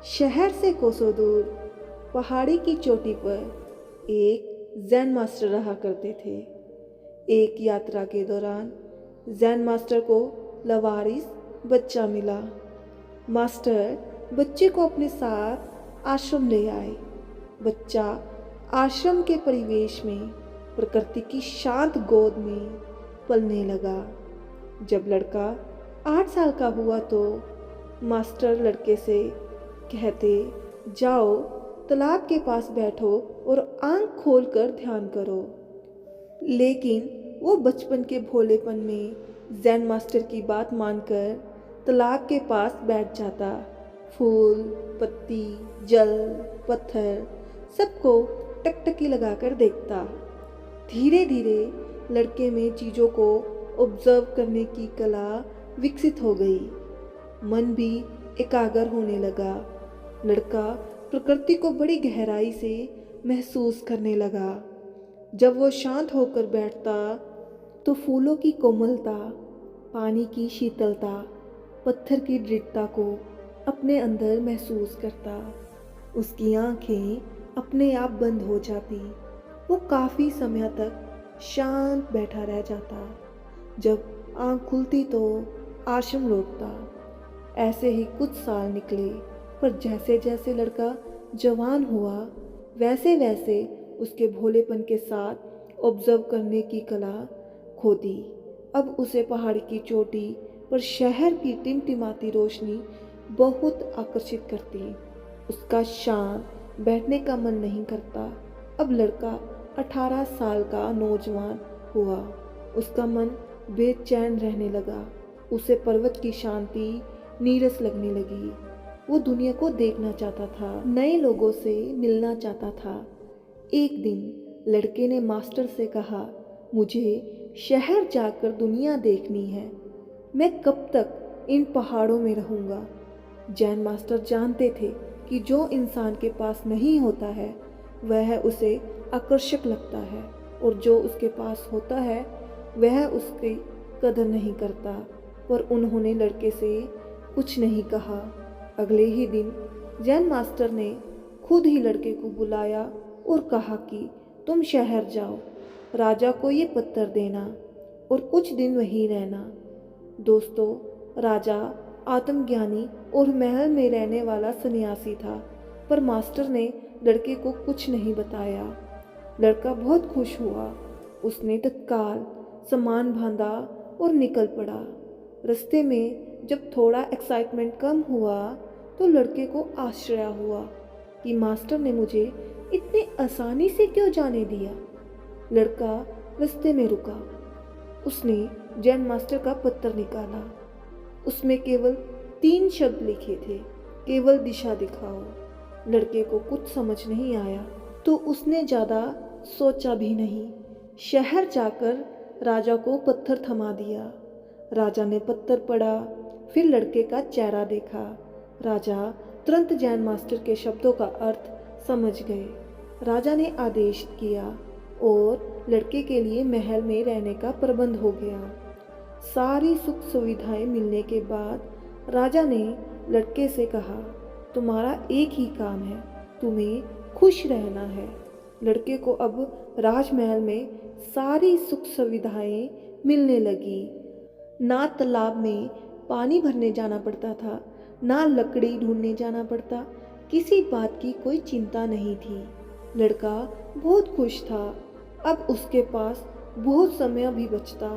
शहर से कोसों दूर पहाड़ी की चोटी पर एक जैन मास्टर रहा करते थे। एक यात्रा के दौरान जैन मास्टर को लवारिस बच्चा मिला। मास्टर बच्चे को अपने साथ आश्रम ले आए। बच्चा आश्रम के परिवेश में प्रकृति की शांत गोद में पलने लगा। जब लड़का 8 साल का हुआ तो मास्टर लड़के से कहते, जाओ तालाब के पास बैठो और आंख खोलकर ध्यान करो। लेकिन वो बचपन के भोलेपन में जैन मास्टर की बात मानकर तालाब के पास बैठ जाता। फूल, पत्ती, जल, पत्थर सबको टकटकी लगाकर देखता। धीरे धीरे लड़के में चीज़ों को ऑब्जर्व करने की कला विकसित हो गई। मन भी एकाग्र होने लगा। लड़का प्रकृति को बड़ी गहराई से महसूस करने लगा। जब वो शांत होकर बैठता तो फूलों की कोमलता, पानी की शीतलता, पत्थर की दृढ़ता को अपने अंदर महसूस करता। उसकी आंखें अपने आप बंद हो जाती। वो काफ़ी समय तक शांत बैठा रह जाता। जब आंख खुलती तो आश्रम लौटता। ऐसे ही कुछ साल निकले, पर जैसे जैसे लड़का जवान हुआ वैसे वैसे उसके भोलेपन के साथ ऑब्जर्व करने की कला खो दी। अब उसे पहाड़ की चोटी पर शहर की टिमटिमाती रोशनी बहुत आकर्षित करती। उसका शांत बैठने का मन नहीं करता। अब लड़का 18 साल का नौजवान हुआ। उसका मन बेचैन रहने लगा। उसे पर्वत की शांति नीरस लगने लगी। वो दुनिया को देखना चाहता था, नए लोगों से मिलना चाहता था। एक दिन लड़के ने मास्टर से कहा, मुझे शहर जाकर दुनिया देखनी है। मैं कब तक इन पहाड़ों में रहूँगा। जैन मास्टर जानते थे कि जो इंसान के पास नहीं होता है वह उसे आकर्षक लगता है, और जो उसके पास होता है वह उसकी कदर नहीं करता। पर उन्होंने लड़के से कुछ नहीं कहा। अगले ही दिन जैन मास्टर ने खुद ही लड़के को बुलाया और कहा कि तुम शहर जाओ, राजा को ये पत्थर देना और कुछ दिन वहीं रहना। दोस्तों, राजा आत्मज्ञानी और महल में रहने वाला सन्यासी था, पर मास्टर ने लड़के को कुछ नहीं बताया। लड़का बहुत खुश हुआ। उसने तत्काल सामान बांधा और निकल पड़ा। रास्ते में जब थोड़ा एक्साइटमेंट कम हुआ तो लड़के को आश्चर्य हुआ कि मास्टर ने मुझे इतनी आसानी से क्यों जाने दिया। लड़का रास्ते में रुका। उसने जैन मास्टर का पत्र निकाला। उसमें केवल 3 शब्द लिखे थे, केवल दिशा दिखाओ। लड़के को कुछ समझ नहीं आया तो उसने ज़्यादा सोचा भी नहीं। शहर जाकर राजा को पत्थर थमा दिया। राजा ने पत्थर पढ़ा, फिर लड़के का चेहरा देखा। राजा तुरंत जैन मास्टर के शब्दों का अर्थ समझ गए। राजा ने आदेश किया और लड़के के लिए महल में रहने का प्रबंध हो गया। सारी सुख सुविधाएं मिलने के बाद राजा ने लड़के से कहा, तुम्हारा एक ही काम है, तुम्हें खुश रहना है। लड़के को अब राजमहल में सारी सुख सुविधाएं मिलने लगी। ना तालाब में पानी भरने जाना पड़ता था, ना लकड़ी ढूंढने जाना पड़ता। किसी बात की कोई चिंता नहीं थी। लड़का बहुत खुश था। अब उसके पास बहुत समय भी बचता।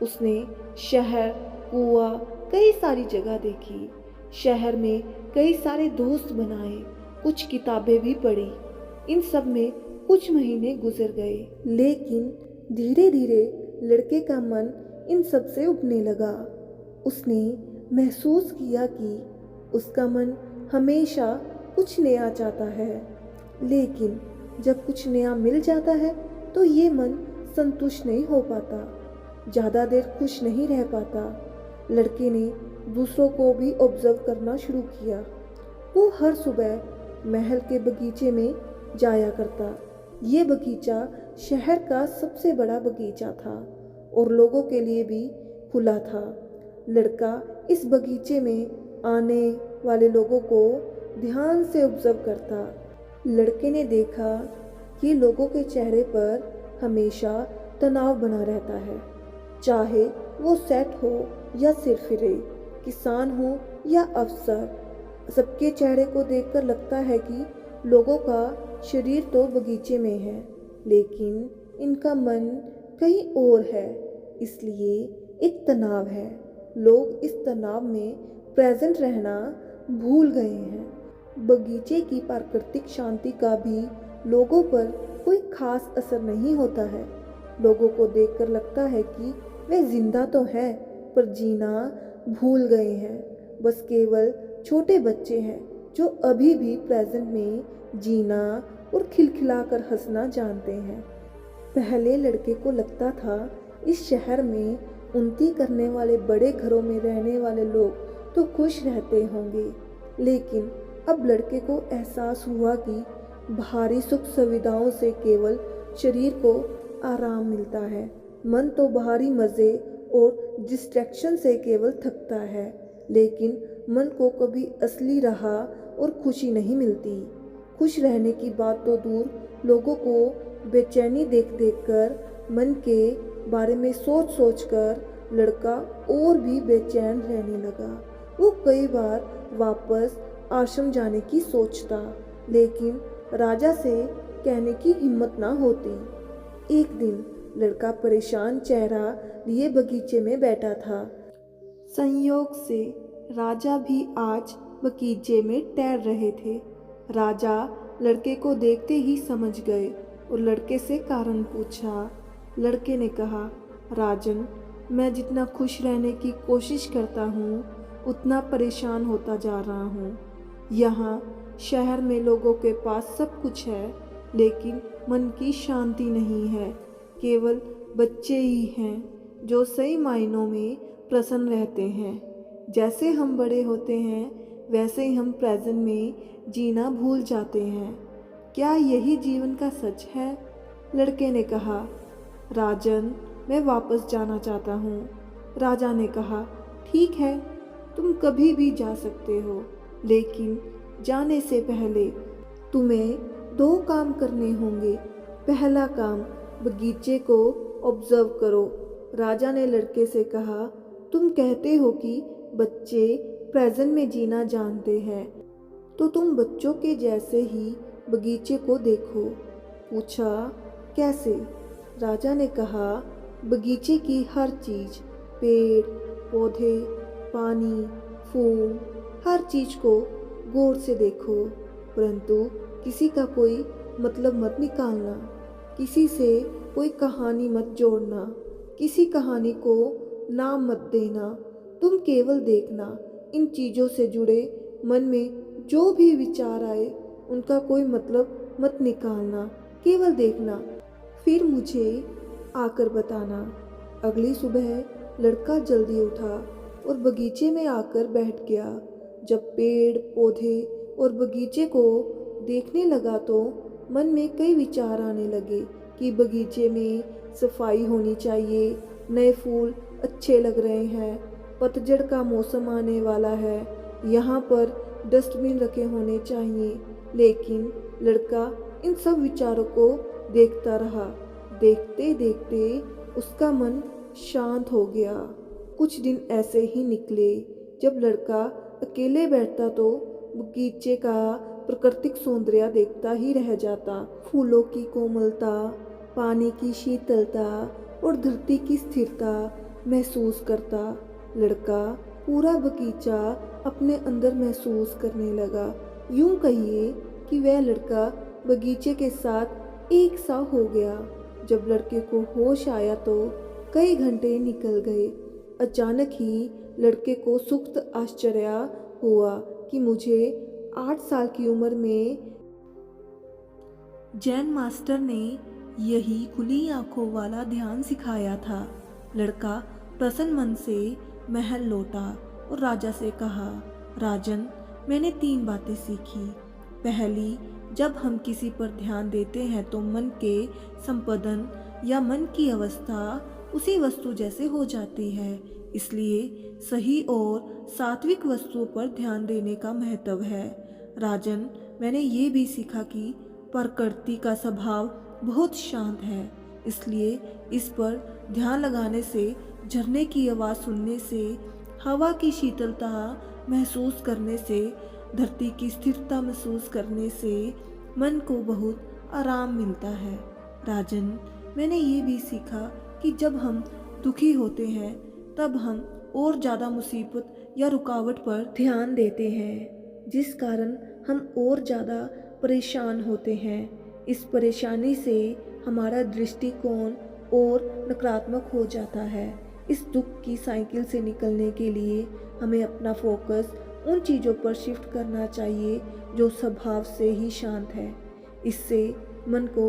उसने शहर, कुआं, कई सारी जगह देखी। शहर में कई सारे दोस्त बनाए, कुछ किताबें भी पढ़ी। इन सब में कुछ महीने गुजर गए, लेकिन धीरे धीरे लड़के का मन इन सब से उबने लगा। उसने महसूस किया कि उसका मन हमेशा कुछ नया चाहता है, लेकिन जब कुछ नया मिल जाता है तो ये मन संतुष्ट नहीं हो पाता, ज़्यादा देर खुश नहीं रह पाता। लड़के ने दूसरों को भी ऑब्जर्व करना शुरू किया। वो हर सुबह महल के बगीचे में जाया करता। ये बगीचा शहर का सबसे बड़ा बगीचा था और लोगों के लिए भी खुला था। लड़का इस बगीचे में आने वाले लोगों को ध्यान से ऑब्जर्व करता। लड़के ने देखा कि लोगों के चेहरे पर हमेशा तनाव बना रहता है, चाहे वो सेट हो या सिरफिरे, किसान हो या अफसर। सबके चेहरे को देखकर लगता है कि लोगों का शरीर तो बगीचे में है, लेकिन इनका मन कहीं और है। इसलिए एक तनाव है। लोग इस तनाव में प्रेजेंट रहना भूल गए हैं। बगीचे की प्राकृतिक शांति का भी लोगों पर कोई खास असर नहीं होता है। लोगों को देखकर लगता है कि वे जिंदा तो हैं, पर जीना भूल गए हैं। बस केवल छोटे बच्चे हैं जो अभी भी प्रेजेंट में जीना और खिलखिलाकर हंसना जानते हैं। पहले लड़के को लगता था इस शहर में उन्नति करने वाले बड़े घरों में रहने वाले लोग तो खुश रहते होंगे, लेकिन अब लड़के को एहसास हुआ कि भारी सुख सुविधाओं से केवल शरीर को आराम मिलता है। मन तो बाहरी मज़े और डिस्ट्रैक्शन से केवल थकता है, लेकिन मन को कभी असली राह और खुशी नहीं मिलती। खुश रहने की बात तो दूर, लोगों को बेचैनी देख देख कर, मन के बारे में सोच सोच कर लड़का और भी बेचैन रहने लगा। वो कई बार वापस आश्रम जाने की सोचता, लेकिन राजा से कहने की हिम्मत ना होती। एक दिन लड़का परेशान चेहरा लिए बगीचे में बैठा था। संयोग से राजा भी आज बगीचे में टहल रहे थे। राजा लड़के को देखते ही समझ गए और लड़के से कारण पूछा। लड़के ने कहा, राजन, मैं जितना खुश रहने की कोशिश करता हूँ उतना परेशान होता जा रहा हूँ। यहाँ शहर में लोगों के पास सब कुछ है, लेकिन मन की शांति नहीं है। केवल बच्चे ही हैं जो सही मायनों में प्रसन्न रहते हैं। जैसे हम बड़े होते हैं वैसे ही हम प्रेजेंट में जीना भूल जाते हैं। क्या यही जीवन का सच है? लड़के ने कहा, राजन, मैं वापस जाना चाहता हूँ। राजा ने कहा, ठीक है, तुम कभी भी जा सकते हो, लेकिन जाने से पहले तुम्हें 2 काम करने होंगे। पहला काम, बगीचे को ऑब्जर्व करो। राजा ने लड़के से कहा, तुम कहते हो कि बच्चे प्रेजेंट में जीना जानते हैं, तो तुम बच्चों के जैसे ही बगीचे को देखो। पूछा, कैसे? राजा ने कहा, बगीचे की हर चीज़, पेड़ पौधे, पानी, फूल, हर चीज़ को गौर से देखो, परंतु किसी का कोई मतलब मत निकालना, किसी से कोई कहानी मत जोड़ना, किसी कहानी को नाम मत देना। तुम केवल देखना। इन चीज़ों से जुड़े मन में जो भी विचार आए उनका कोई मतलब मत निकालना, केवल देखना, फिर मुझे आकर बताना। अगली सुबह लड़का जल्दी उठा और बगीचे में आकर बैठ गया। जब पेड़ पौधे और बगीचे को देखने लगा तो मन में कई विचार आने लगे कि बगीचे में सफाई होनी चाहिए, नए फूल अच्छे लग रहे हैं, पतझड़ का मौसम आने वाला है, यहाँ पर डस्टबिन रखे होने चाहिए। लेकिन लड़का इन सब विचारों को देखता रहा। देखते देखते उसका मन शांत हो गया। कुछ दिन ऐसे ही निकले। जब लड़का अकेले बैठता तो बगीचे का प्राकृतिक सौंदर्य देखता ही रह जाता। फूलों की कोमलता, पानी की शीतलता और धरती की स्थिरता महसूस करता। लड़का पूरा बगीचा अपने अंदर महसूस करने लगा। यूं कहिए कि वह लड़का बगीचे के साथ एक सा हो गया। जब लड़के को होश आया तो कई घंटे निकल गए। अचानक ही लड़के को सुखद आश्चर्य हुआ कि मुझे 8 साल की उम्र में जैन मास्टर ने यही खुली आंखों वाला ध्यान सिखाया था। लड़का प्रसन्न मन से महल लौटा और राजा से कहा, राजन, मैंने 3 बातें सीखी। पहली, जब हम किसी पर ध्यान देते हैं तो मन के संपदन या मन की अवस्था उसी वस्तु जैसे हो जाती है। इसलिए सही और सात्विक वस्तुओं पर ध्यान देने का महत्व है। राजन, मैंने ये भी सीखा कि प्रकृति का स्वभाव बहुत शांत है, इसलिए इस पर ध्यान लगाने से, झरने की आवाज़ सुनने से, हवा की शीतलता महसूस करने से, धरती की स्थिरता महसूस करने से मन को बहुत आराम मिलता है। राजन, मैंने ये भी सीखा कि जब हम दुखी होते हैं तब हम और ज़्यादा मुसीबत या रुकावट पर ध्यान देते हैं, जिस कारण हम और ज़्यादा परेशान होते हैं। इस परेशानी से हमारा दृष्टिकोण और नकारात्मक हो जाता है। इस दुख की साइकिल से निकलने के लिए हमें अपना फोकस उन चीज़ों पर शिफ्ट करना चाहिए जो स्वभाव से ही शांत है। इससे मन को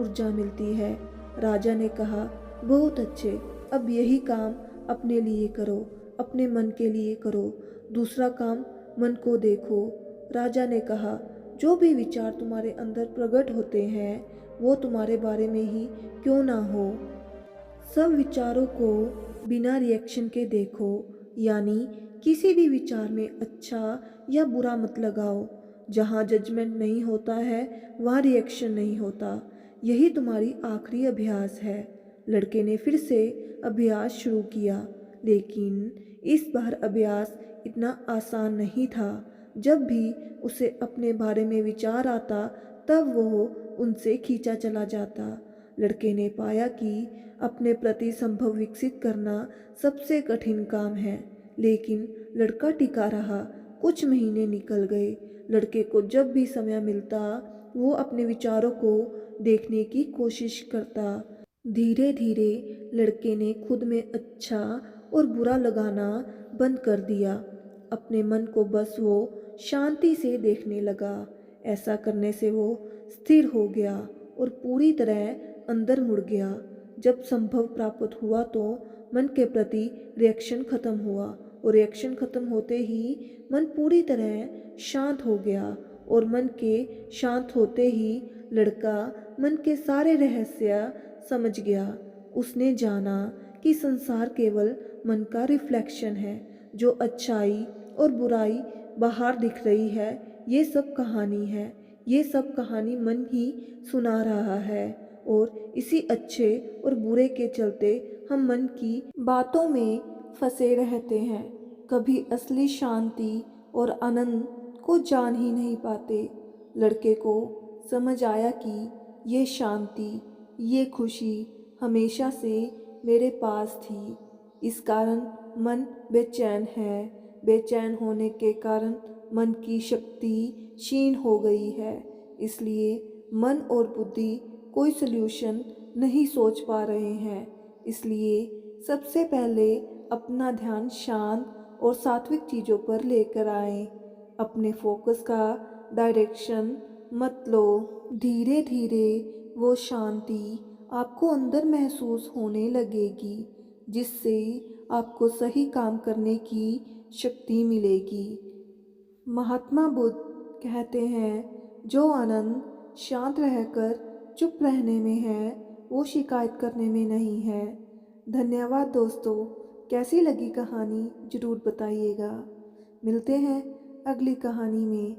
ऊर्जा मिलती है। राजा ने कहा, बहुत अच्छे, अब यही काम अपने लिए करो, अपने मन के लिए करो, दूसरा काम मन को देखो। राजा ने कहा, जो भी विचार तुम्हारे अंदर प्रकट होते हैं वो तुम्हारे बारे में ही क्यों ना हो, सब विचारों को बिना रिएक्शन के देखो, यानी किसी भी विचार में अच्छा या बुरा मत लगाओ। जहाँ जजमेंट नहीं होता है वहाँ रिएक्शन नहीं होता। यही तुम्हारी आखिरी अभ्यास है। लड़के ने फिर से अभ्यास शुरू किया, लेकिन इस बार अभ्यास इतना आसान नहीं था। जब भी उसे अपने बारे में विचार आता तब वो उनसे खींचा चला जाता। लड़के ने पाया कि अपने प्रति संभव विकसित करना सबसे कठिन काम है, लेकिन लड़का टिका रहा। कुछ महीने निकल गए। लड़के को जब भी समय मिलता वो अपने विचारों को देखने की कोशिश करता। धीरे धीरे लड़के ने खुद में अच्छा और बुरा लगाना बंद कर दिया। अपने मन को बस वो शांति से देखने लगा। ऐसा करने से वो स्थिर हो गया और पूरी तरह अंदर मुड़ गया। जब संभव प्राप्त हुआ तो मन के प्रति रिएक्शन खत्म हुआ, और रिएक्शन खत्म होते ही मन पूरी तरह शांत हो गया, और मन के शांत होते ही लड़का मन के सारे रहस्य समझ गया। उसने जाना कि संसार केवल मन का रिफ्लेक्शन है। जो अच्छाई और बुराई बाहर दिख रही है ये सब कहानी है, ये सब कहानी मन ही सुना रहा है, और इसी अच्छे और बुरे के चलते हम मन की बातों में फंसे रहते हैं। कभी असली शांति और आनंद को जान ही नहीं पाते। लड़के को समझ आया कि ये शांति, ये खुशी हमेशा से मेरे पास थी। इस कारण मन बेचैन है। बेचैन होने के कारण मन की शक्ति क्षीण हो गई है। इसलिए मन और बुद्धि कोई सल्यूशन नहीं सोच पा रहे हैं। इसलिए सबसे पहले अपना ध्यान शांत और सात्विक चीज़ों पर लेकर आएं। अपने फोकस का डायरेक्शन मत लो। धीरे धीरे वो शांति आपको अंदर महसूस होने लगेगी, जिससे आपको सही काम करने की शक्ति मिलेगी। महात्मा बुद्ध कहते हैं, जो आनंद शांत रहकर चुप रहने में है वो शिकायत करने में नहीं है। धन्यवाद दोस्तों, कैसी लगी कहानी ज़रूर बताइएगा। मिलते हैं अगली कहानी में।